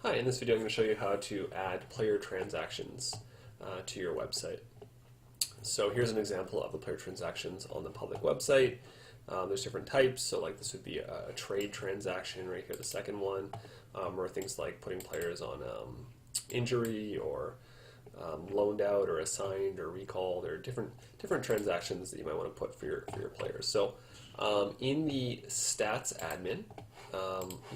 Hi, in this video I'm going to show you how to add player transactions to your website. So here's an example of the player transactions on the public website. There's different types, so like this would be a trade transaction right here, the second one, or things like putting players on injury or loaned out or assigned or recalled, or different transactions that you might want to put for your players. So in the stats admin,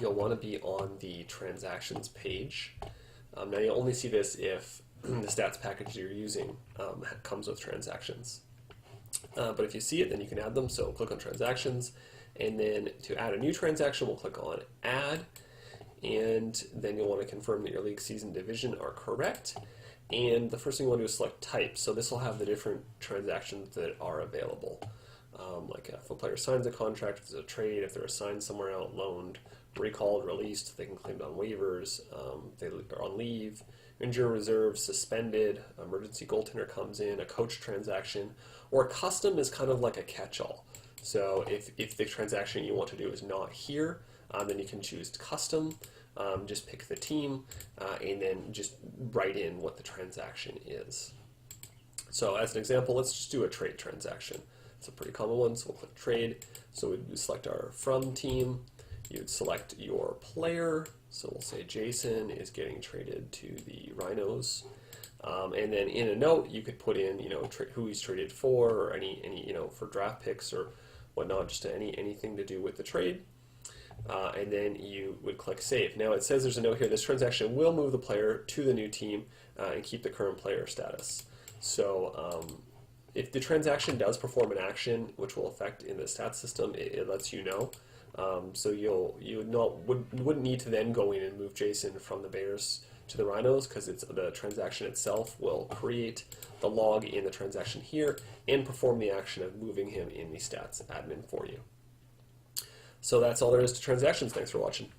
you'll want to be on the transactions page. Now you'll only see this if the stats package you're using comes with transactions. But if you see it, then you can add them. So click on transactions, and then to add a new transaction, we'll click on add, and then you'll want to confirm that your league, season, division are correct. And the first thing you want to do is select type. So this will have the different transactions that are available. Like if a player signs a contract, if there's a trade, if they're assigned somewhere out, loaned, recalled, released, they can claim it on waivers, they are on leave, injured reserve, suspended, emergency goaltender comes in, a coach transaction, or custom is kind of like a catch-all. So if the transaction you want to do is not here, then you can choose custom, just pick the team, and then just write in what the transaction is. So as an example, let's just do a trade transaction. It's a pretty common one, so we'll click trade. So we'd select our from team. You'd select your player. So we'll say Jason is getting traded to the Rhinos. And then in a note, you could put in, who he's traded for, or any for draft picks or whatnot, just anything to do with the trade. And then you would click save. Now it says there's a note here. This transaction will move the player to the new team and keep the current player status. So if the transaction does perform an action, which will affect in the stats system, it lets you know. So you wouldn't need to then go in and move Jason from the Bears to the Rhinos, because the transaction itself will create the log in the transaction here and perform the action of moving him in the stats admin for you. So that's all there is to transactions. Thanks for watching.